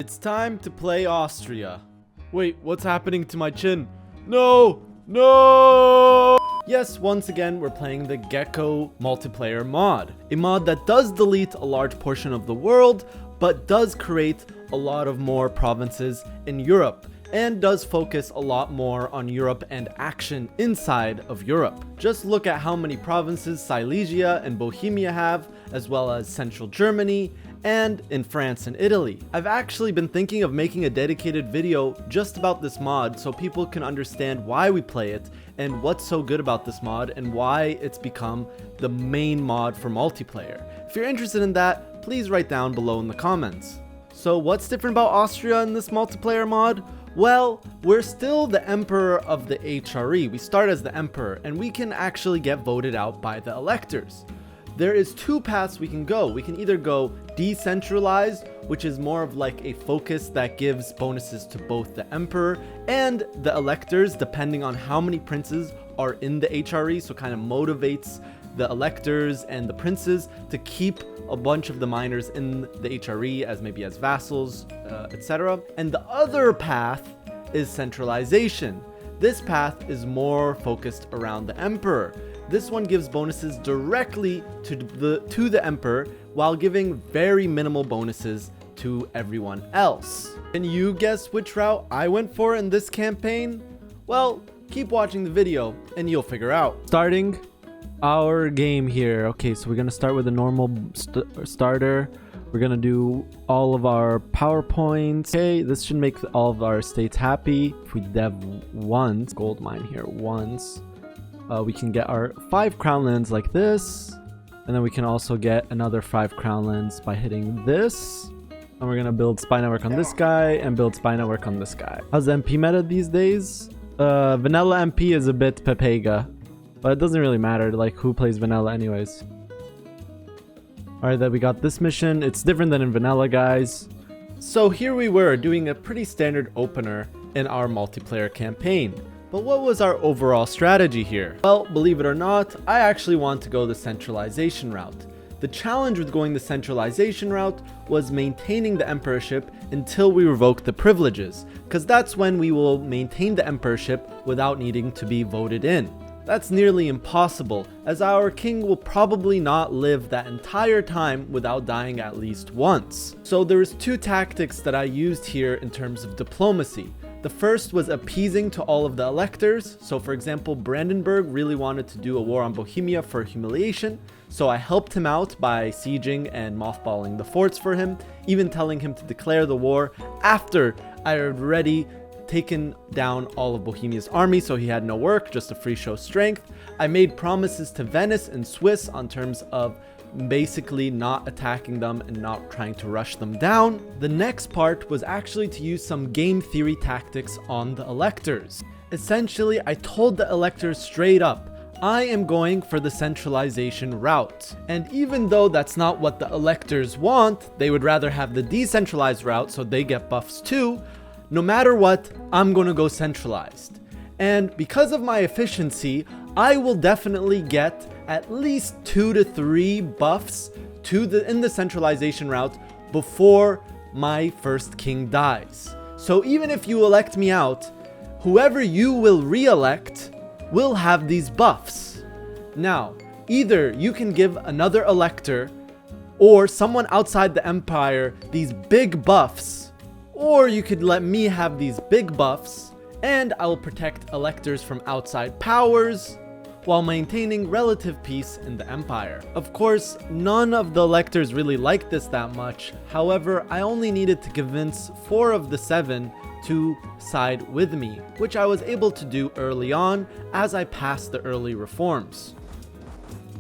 It's time to play Austria. Wait, what's happening to my chin? No! No! Yes, once again, we're playing the Gecko multiplayer mod. A mod that does delete a large portion of the world, but does create a lot of more provinces in Europe, and does focus a lot more on Europe and action inside of Europe. Just look at how many provinces Silesia and Bohemia have, as well as central Germany, and in France and Italy. I've actually been thinking of making a dedicated video just about this mod so people can understand why we play it and what's so good about this mod and why it's become the main mod for multiplayer. If you're interested in that, please write down below in the comments. So what's different about Austria in this multiplayer mod? Well, we're still the emperor of the HRE. We start as the emperor and we can actually get voted out by the electors. There is two paths we can go. We can either go decentralized, which is more of like a focus that gives bonuses to both the emperor and the electors, depending on how many princes are in the HRE, so kind of motivates the electors and the princes to keep a bunch of the minors in the HRE as maybe as vassals, etc. And the other path is centralization. This path is more focused around the emperor. This one gives bonuses directly to the emperor while giving very minimal bonuses to everyone else. Can you guess which route I went for in this campaign? Well, keep watching the video and you'll figure out. Starting our game here. Okay, so we're gonna start with a normal starter. We're gonna do all of our PowerPoints. Okay, this should make all of our states happy. If we dev once, gold mine here once, we can get our 5 crown lands like this, and then we can also get another 5 crown lands by hitting this. And we're gonna build spy network on this guy and build spy network on this guy. How's the MP meta these days? Vanilla MP is a bit Pepega, but it doesn't really matter, like who plays vanilla anyways. Alright, then we got this mission. It's different than in vanilla, guys. So here we were doing a pretty standard opener in our multiplayer campaign. But what was our overall strategy here? Well, believe it or not, I actually want to go the centralization route. The challenge with going the centralization route was maintaining the emperorship until we revoke the privileges, because that's when we will maintain the emperorship without needing to be voted in. That's nearly impossible, as our king will probably not live that entire time without dying at least once. So there's 2 tactics that I used here in terms of diplomacy. The first was appeasing to all of the electors. So for example, Brandenburg really wanted to do a war on Bohemia for humiliation. So I helped him out by sieging and mothballing the forts for him, even telling him to declare the war after I had already taken down all of Bohemia's army, so he had no work, just a free show strength. I made promises to Venice and Swiss on terms of basically not attacking them and not trying to rush them down. The next part was actually to use some game theory tactics on the electors. Essentially, I told the electors straight up, I am going for the centralization route. And even though that's not what the electors want, they would rather have the decentralized route so they get buffs too. No matter what, I'm gonna go centralized. And because of my efficiency, I will definitely get at least 2 to 3 buffs in the centralization route before my first king dies. So even if you elect me out, whoever you will re-elect will have these buffs. Now, either you can give another elector or someone outside the empire these big buffs, or you could let me have these big buffs and I will protect electors from outside powers while maintaining relative peace in the empire. Of course, none of the electors really liked this that much. However, I only needed to convince 4 of the 7 to side with me, which I was able to do early on as I passed the early reforms.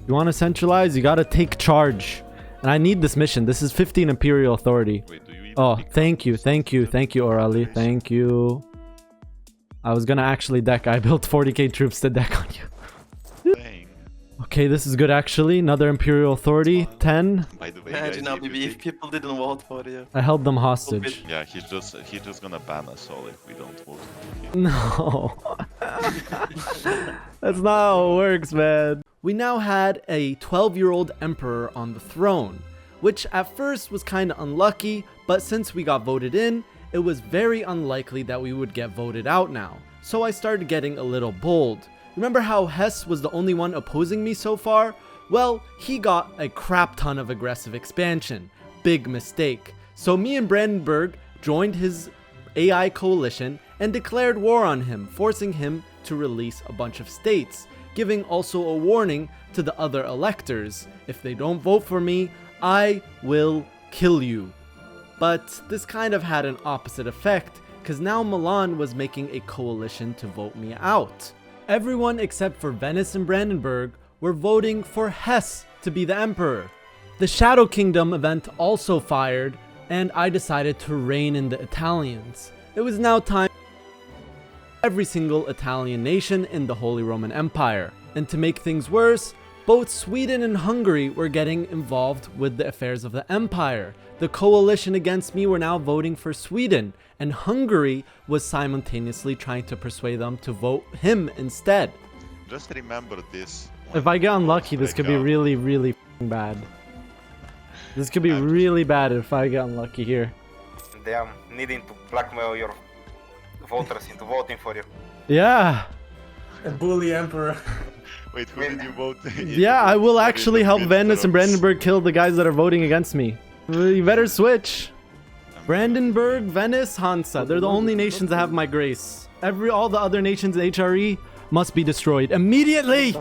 You want to centralize? You gotta take charge. And I need this mission. This is 15 Imperial Authority. Wait, oh, thank you, Orali, thank you. I was gonna actually deck. I built 40k troops to deck on you. Okay, this is good actually. Another Imperial Authority, 10. By the way, Imagine guys, if people didn't vote for you. I held them hostage. yeah, he's just gonna ban us all if we don't vote for him. No. That's not how it works, man. We now had a 12-year-old emperor on the throne, which at first was kind of unlucky, But since we got voted in, it was very unlikely that we would get voted out now. So I started getting a little bold. Remember how Hess was the only one opposing me so far? Well, he got a crap ton of aggressive expansion. Big mistake. So me and Brandenburg joined his AI coalition and declared war on him, forcing him to release a bunch of states, giving also a warning to the other electors. If they don't vote for me, I will kill you. But this kind of had an opposite effect, because now Milan was making a coalition to vote me out. Everyone except for Venice and Brandenburg were voting for Hesse to be the emperor. The Shadow Kingdom event also fired, and I decided to rein in the Italians. It was now time for every single Italian nation in the Holy Roman Empire. And to make things worse, both Sweden and Hungary were getting involved with the affairs of the empire. The coalition against me were now voting for Sweden, and Hungary was simultaneously trying to persuade them to vote him instead. Just remember this. If I get unlucky, this could be really, really f***ing bad. This could be really bad if I get unlucky here. They are needing to blackmail your voters into voting for you. Yeah. A bully emperor. Wait, who did you vote? Yeah, I will actually help Venice and Brandenburg kill the guys that are voting against me. You better switch. Brandenburg, Venice, Hansa. They're the only nations that have my grace. All the other nations in HRE must be destroyed immediately!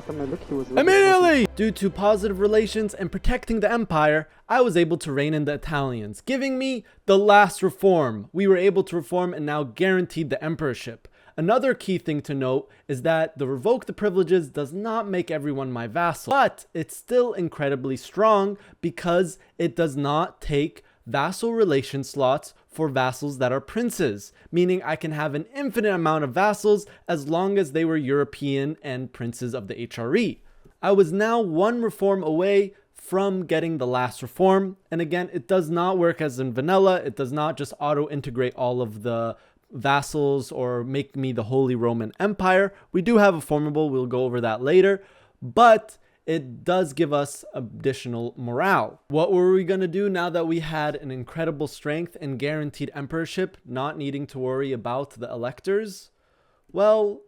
Immediately! Due to positive relations and protecting the empire, I was able to rein in the Italians, giving me the last reform. We were able to reform and now guaranteed the emperorship. Another key thing to note is that the revoke the privileges does not make everyone my vassal, but it's still incredibly strong because it does not take vassal relation slots for vassals that are princes, meaning I can have an infinite amount of vassals as long as they were European and princes of the HRE. I was now one reform away from getting the last reform, and again, it does not work as in vanilla. It does not just auto-integrate all of the vassals or make me the Holy Roman Empire. We do have a formable, we'll go over that later, but it does give us additional morale. What were we going to do now that we had an incredible strength and guaranteed emperorship, not needing to worry about the electors? Well,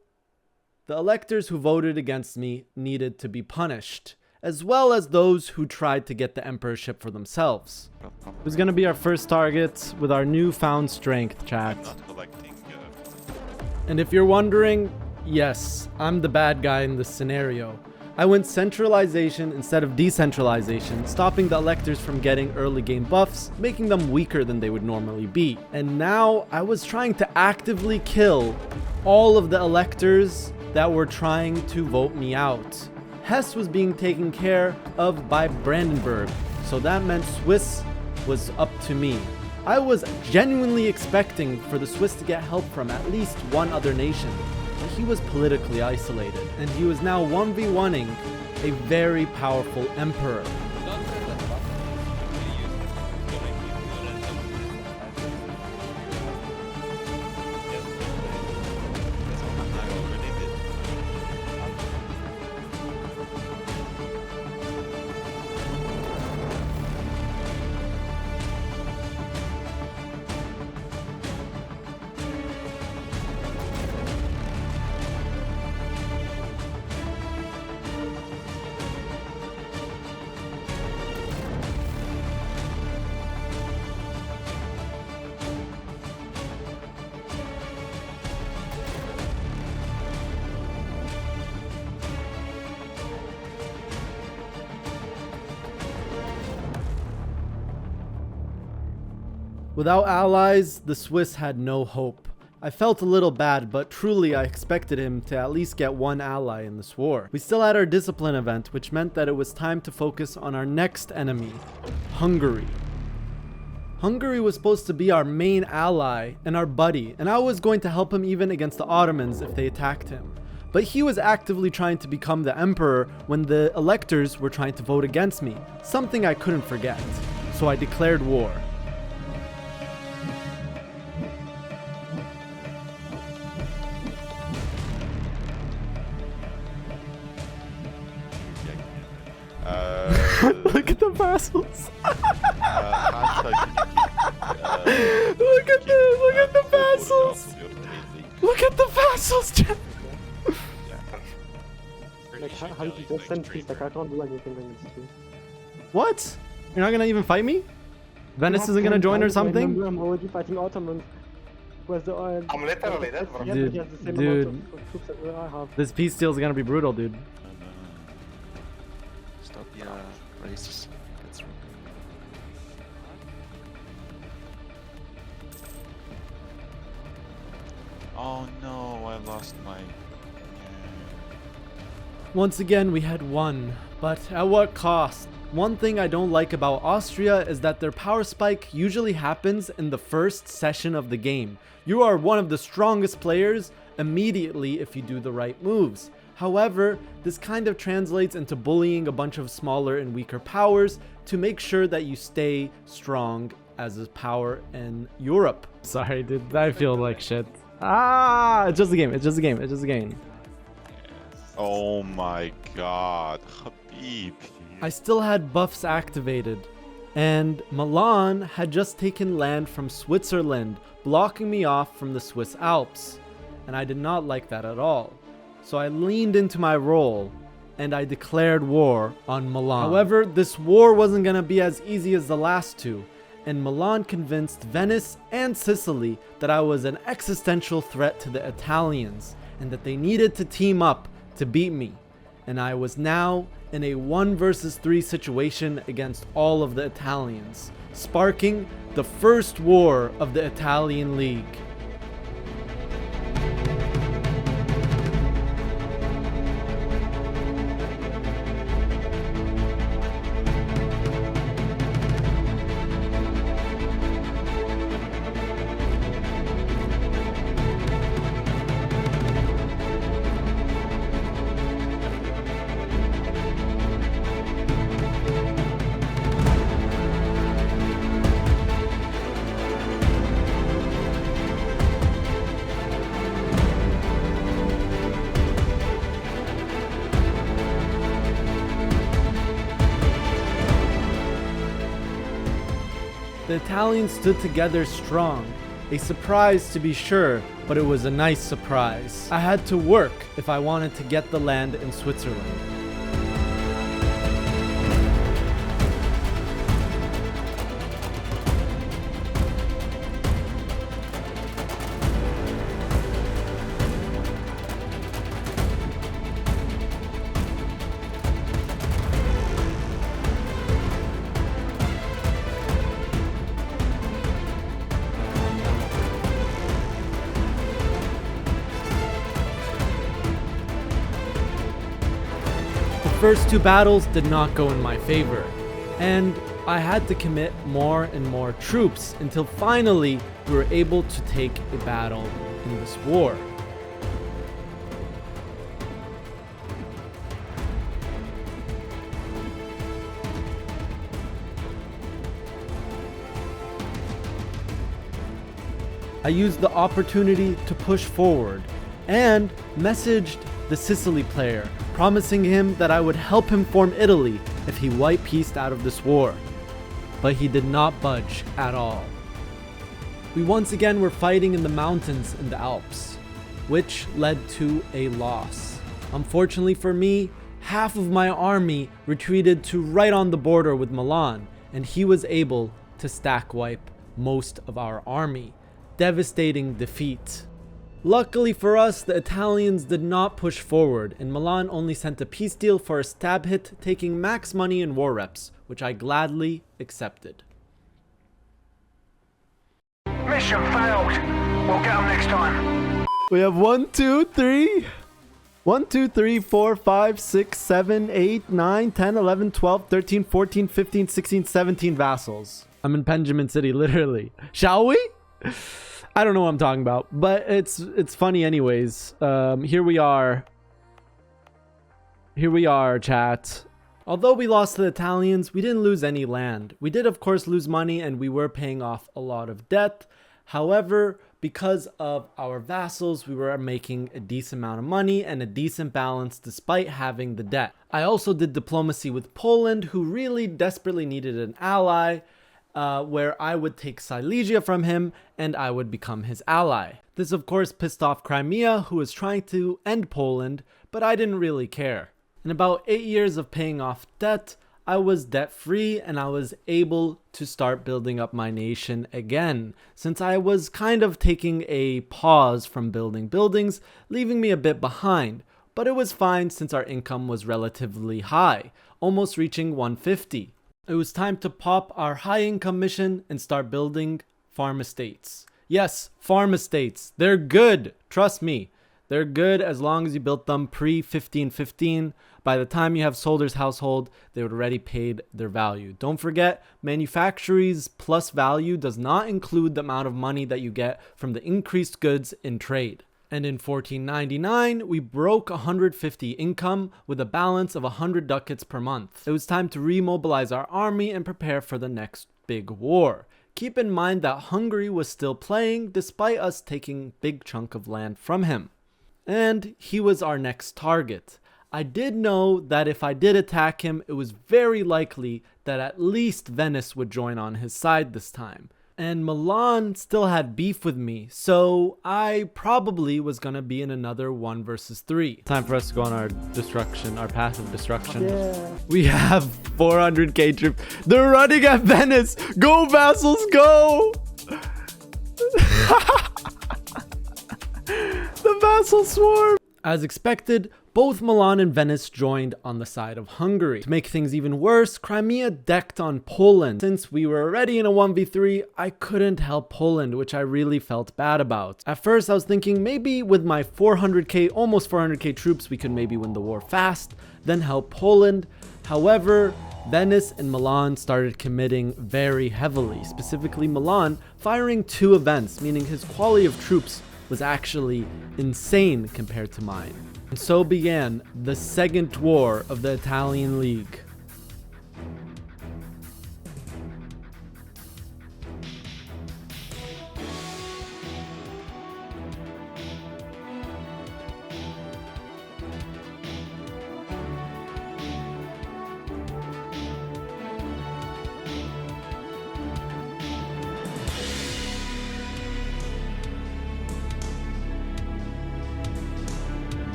the electors who voted against me needed to be punished, as well as those who tried to get the emperorship for themselves. Who's going to be our first target with our newfound strength, chat? Not collecting. And if you're wondering, yes, I'm the bad guy in this scenario. I went centralization instead of decentralization, stopping the electors from getting early game buffs, making them weaker than they would normally be. And now I was trying to actively kill all of the electors that were trying to vote me out. Hesse was being taken care of by Brandenburg, so that meant Swiss was up to me. I was genuinely expecting for the Swiss to get help from at least one other nation. He was politically isolated, and he was now 1v1ing a very powerful emperor. Without allies, the Swiss had no hope. I felt a little bad, but truly I expected him to at least get one ally in this war. We still had our discipline event, which meant that it was time to focus on our next enemy, Hungary. Hungary was supposed to be our main ally and our buddy, and I was going to help him even against the Ottomans if they attacked him. But he was actively trying to become the emperor when the electors were trying to vote against me, something I couldn't forget. So I declared war. Look at the vassals. Hansa, can you keep Look at the vassals. Look at the vassals, chat. Like, how did you just send peace? Like, I can't do anything when it's true. What? You're not gonna even fight me? Venice isn't gonna join or something? I'm already fighting Ottomans. Where's the oil? I'm literally dead, bro. Yeah, Dude, he has the same dude. amount of troops that I have. This peace deal is gonna be brutal, dude. Stop, yeah, racist. That's wrong. Oh no, I lost my. Once again, we had won, but at what cost? One thing I don't like about Austria is that their power spike usually happens in the first session of the game. You are one of the strongest players immediately if you do the right moves. However, this kind of translates into bullying a bunch of smaller and weaker powers to make sure that you stay strong as a power in Europe. Sorry, dude, I feel like shit. It's just a game, it's just a game, it's just a game. Oh my god, Habibi. I still had buffs activated, and Milan had just taken land from Switzerland, blocking me off from the Swiss Alps, and I did not like that at all. So I leaned into my role, and I declared war on Milan. However, this war wasn't gonna be as easy as the last two, and Milan convinced Venice and Sicily that I was an existential threat to the Italians, and that they needed to team up to beat me. And I was now in a 1 versus 3 situation against all of the Italians, sparking the first war of the Italian League. The Italians stood together strong. A surprise to be sure, but it was a nice surprise. I had to work if I wanted to get the land in Switzerland. The first two battles did not go in my favor, and I had to commit more and more troops until finally we were able to take a battle in this war. I used the opportunity to push forward and messaged the Sicily player, promising him that I would help him form Italy if he white-pieced out of this war. But he did not budge at all. We once again were fighting in the mountains in the Alps, which led to a loss. Unfortunately for me, half of my army retreated to right on the border with Milan, and he was able to stack wipe most of our army. Devastating defeat. Luckily for us, the Italians did not push forward, and Milan only sent a peace deal for a stab hit, taking max money in war reps, which I gladly accepted. Mission failed. We'll get them next time. We have 1, 2, 3, 1, 2, 3, 4, 5, 6, 7, 8, 9, 10, 11, 12, 13, 14, 15, 16, 17 vassals. I'm in Benjamin City, literally. Shall we? I don't know what I'm talking about, but it's funny anyways. Here we are, chat. Although we lost to the Italians, we didn't lose any land. We did of course lose money, and we were paying off a lot of debt. However, because of our vassals, we were making a decent amount of money and a decent balance despite having the debt. I also did diplomacy with Poland, who really desperately needed an ally. where I would take Silesia from him and I would become his ally. This of course pissed off Crimea, who was trying to end Poland, but I didn't really care. In about 8 years of paying off debt, I was debt-free and I was able to start building up my nation again, since I was kind of taking a pause from building buildings, leaving me a bit behind. But it was fine since our income was relatively high, almost reaching 150. It was time to pop our high income mission and start building farm estates. Yes, farm estates. They're good. Trust me. They're good as long as you built them pre-1515. By the time you have Solder's household, they would already paid their value. Don't forget, manufactories plus value does not include the amount of money that you get from the increased goods in trade. And in 1499, we broke 150 income with a balance of 100 ducats per month. It was time to remobilize our army and prepare for the next big war. Keep in mind that Hungary was still playing despite us taking a big chunk of land from him. And he was our next target. I did know that if I did attack him, it was very likely that at least Venice would join on his side this time. And Milan still had beef with me, so I probably was gonna be in another 1 versus 3. Time for us to go on our destruction, our path of destruction. Yeah. We have 400k troops. They're running at Venice. Go vassals, go! The vassal swarm. As expected, both Milan and Venice joined on the side of Hungary. To make things even worse, Crimea decked on Poland. Since we were already in a 1v3, I couldn't help Poland, which I really felt bad about. At first, I was thinking maybe with my 400k, almost 400k troops, we could maybe win the war fast, then help Poland. However, Venice and Milan started committing very heavily, specifically Milan firing 2 events, meaning his quality of troops was actually insane compared to mine. And so began the second war of the Italian League.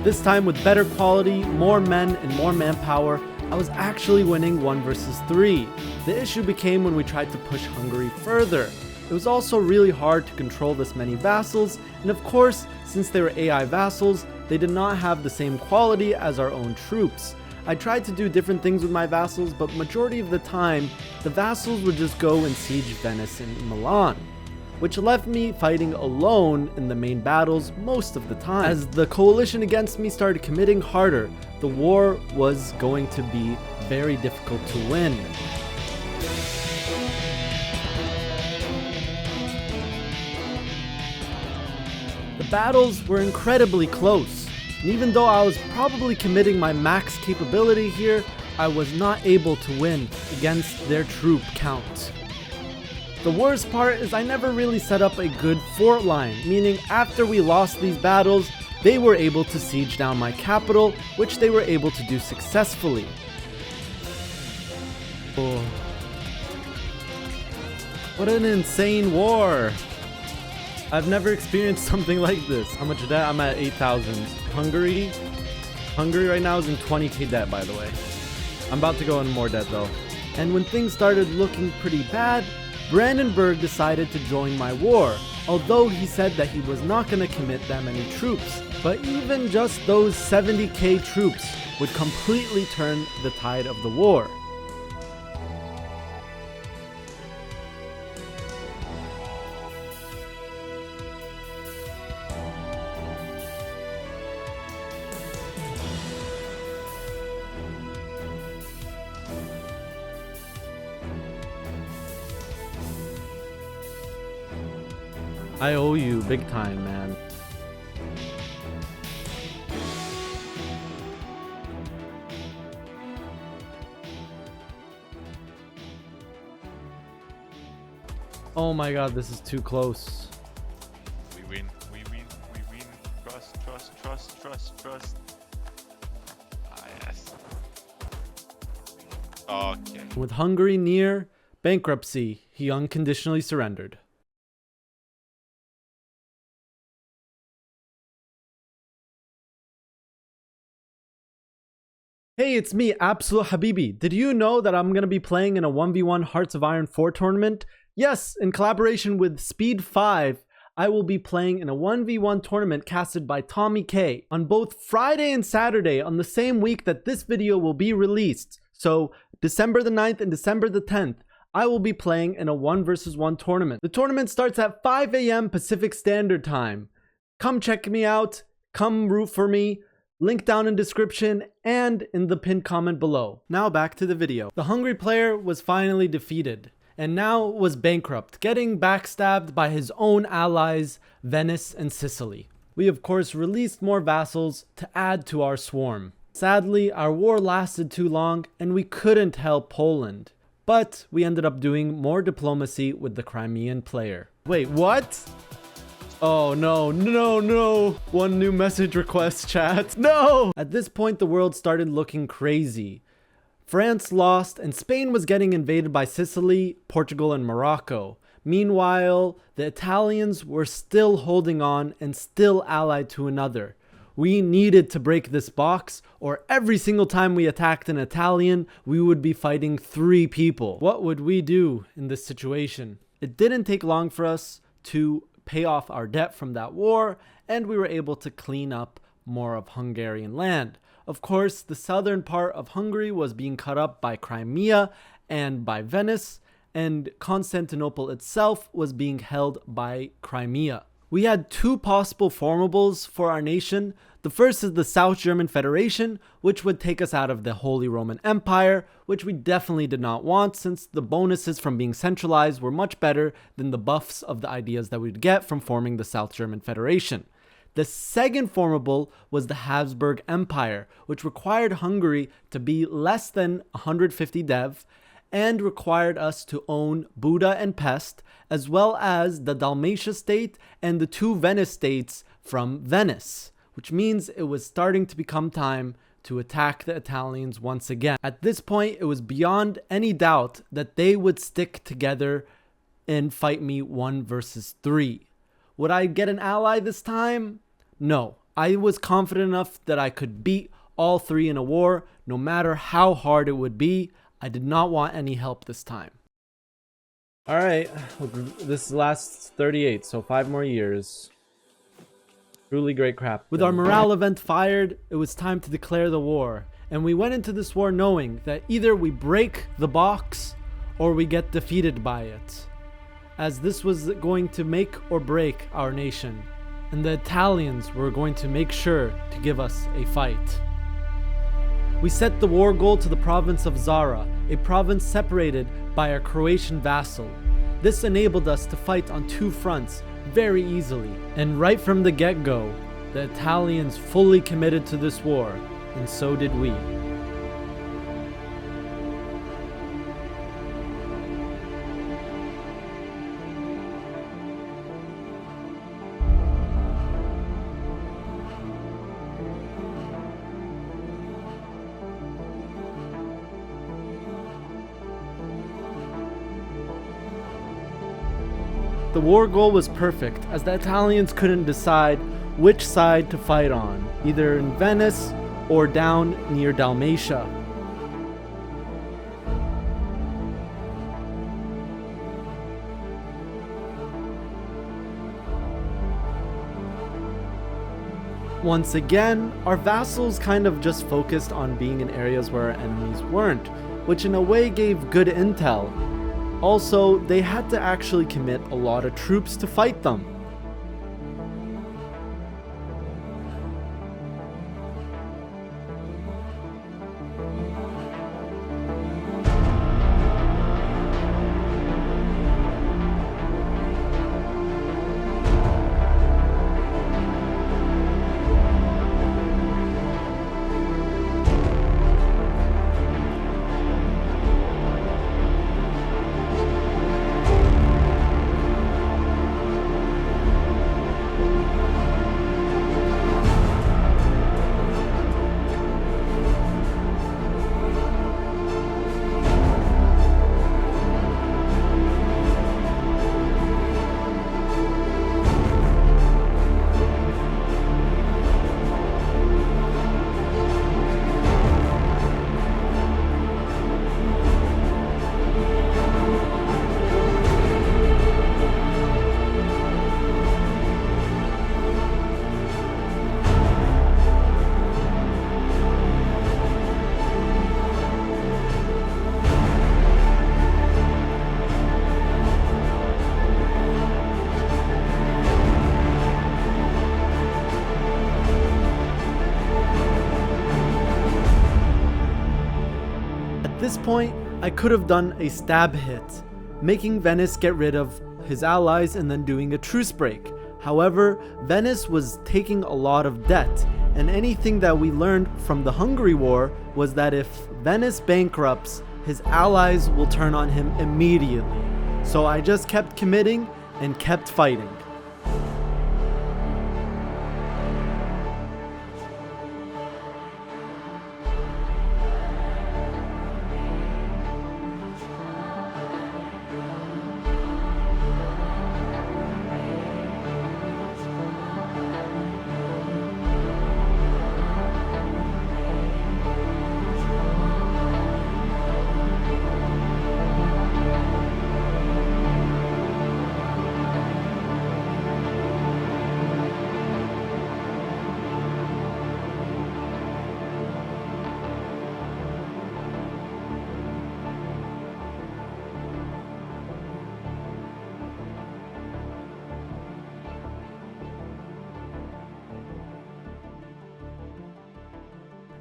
This time with better quality, more men, and more manpower, I was actually winning 1 versus 3. The issue became when we tried to push Hungary further. It was also really hard to control this many vassals, and of course, since they were AI vassals, they did not have the same quality as our own troops. I tried to do different things with my vassals, but majority of the time, the vassals would just go and siege Venice and Milan, which left me fighting alone in the main battles most of the time. As the coalition against me started committing harder, the war was going to be very difficult to win. The battles were incredibly close, and even though I was probably committing my max capability here, I was not able to win against their troop count. The worst part is I never really set up a good fort line, meaning after we lost these battles, they were able to siege down my capital, which they were able to do successfully. Oh. What an insane war! I've never experienced something like this. How much debt? I'm at 8,000. Hungary right now is in 20k debt, by the way. I'm about to go in more debt though. And when things started looking pretty bad, Brandenburg decided to join my war, although he said that he was not going to commit that many troops. But even just those 70k troops would completely turn the tide of the war. I owe you big time, man. Oh my god, this is too close. We win. We win. We win. Trust, trust, trust, trust, trust. Ah, yes. Okay. With Hungary near bankruptcy, he unconditionally surrendered. Hey, it's me, Absolute Habibi. Did you know that I'm going to be playing in a 1v1 Hearts of Iron 4 tournament? Yes, in collaboration with Speed 5, I will be playing in a 1v1 tournament casted by Tommy K on both Friday and Saturday on the same week that this video will be released. So, December the 9th and December the 10th, I will be playing in a 1 versus 1 tournament. The tournament starts at 5 a.m. Pacific Standard Time. Come check me out, come root for me. Link down in description and in the pinned comment below. Now back to the video. The Hungary player was finally defeated and now was bankrupt, getting backstabbed by his own allies, Venice and Sicily. We of course released more vassals to add to our swarm. Sadly, our war lasted too long and we couldn't help Poland. But we ended up doing more diplomacy with the Crimean player. Wait, what? Oh no, no, no. One new message request, chat. No! At this point, the world started looking crazy. France lost and Spain was getting invaded by Sicily, Portugal, and Morocco. Meanwhile, the Italians were still holding on and still allied to another. We needed to break this box, or every single time we attacked an Italian, we would be fighting 3 people. What would we do in this situation? It didn't take long for us to pay off our debt from that war, and we were able to clean up more of Hungarian land. Of course, the southern part of Hungary was being cut up by Crimea and by Venice, and Constantinople itself was being held by Crimea. We had 2 possible formables for our nation. The first is the South German Federation, which would take us out of the Holy Roman Empire, which we definitely did not want since the bonuses from being centralized were much better than the buffs of the ideas that we'd get from forming the South German Federation. The second formable was the Habsburg Empire, which required Hungary to be less than 150 dev and required us to own Buda and Pest, as well as the Dalmatia state and the 2 Venice states from Venice, which means it was starting to become time to attack the Italians once again. At this point, it was beyond any doubt that they would stick together and fight me 1 versus 3. Would I get an ally this time? No. I was confident enough that I could beat all 3 in a war, no matter how hard it would be. I did not want any help this time. Alright, this lasts 38, so 5 more years. Truly great crap. With our morale event fired, it was time to declare the war. And we went into this war knowing that either we break the box or we get defeated by it, as this was going to make or break our nation. And the Italians were going to make sure to give us a fight. We set the war goal to the province of Zara, a province separated by our Croatian vassal. This enabled us to fight on 2 fronts very easily. And right from the get-go, the Italians fully committed to this war, and so did we. The war goal was perfect, as the Italians couldn't decide which side to fight on, either in Venice or down near Dalmatia. Once again, our vassals kind of just focused on being in areas where our enemies weren't, which in a way gave good intel. Also, they had to actually commit a lot of troops to fight them. this point, I could have done a stab hit, making Venice get rid of his allies and then doing a truce break. However, Venice was taking a lot of debt, and anything that we learned from the Hungary War was that if Venice bankrupts, his allies will turn on him immediately. So I just kept committing and kept fighting.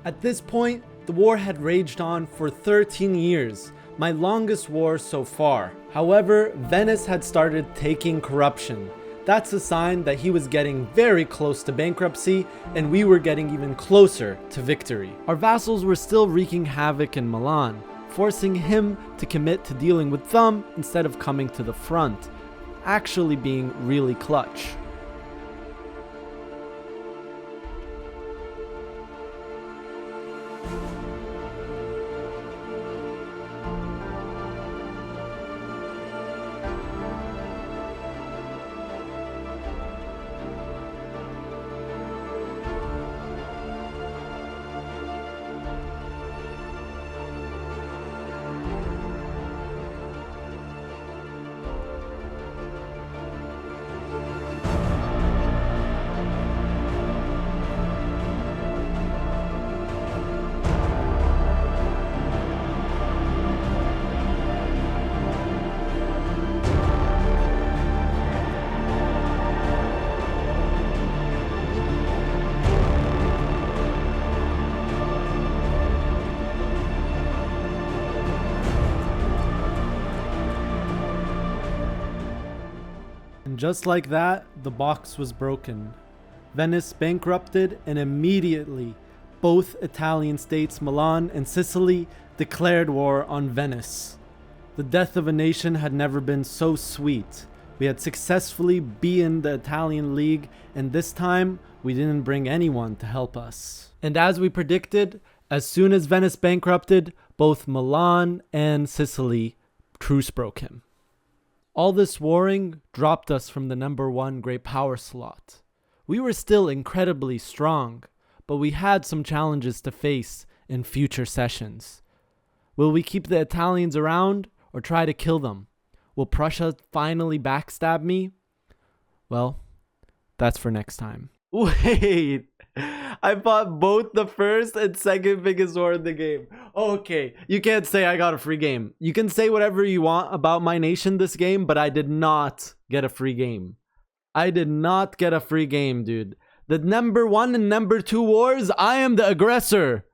At this point, the war had raged on for 13 years, my longest war so far. However, Venice had started taking corruption. That's a sign that he was getting very close to bankruptcy, and we were getting even closer to victory. Our vassals were still wreaking havoc in Milan, forcing him to commit to dealing with them instead of coming to the front, actually being really clutch. And just like that, the box was broken. Venice bankrupted, and immediately both Italian states, Milan and Sicily, declared war on Venice. The death of a nation had never been so sweet. We had successfully beaten the Italian League, and this time we didn't bring anyone to help us. And as we predicted, as soon as Venice bankrupted, both Milan and Sicily truce broke him. All this warring dropped us from the #1 great power slot. We were still incredibly strong, but we had some challenges to face in future sessions. Will we keep the Italians around or try to kill them? Will Prussia finally backstab me? Well, that's for next time. Wait, I bought both the first and second biggest war in the game. Okay, you can't say I got a free game. You can say whatever you want about my nation this game, but I did not get a free game. I did not get a free game, dude. The #1 and #2 wars, I am the aggressor.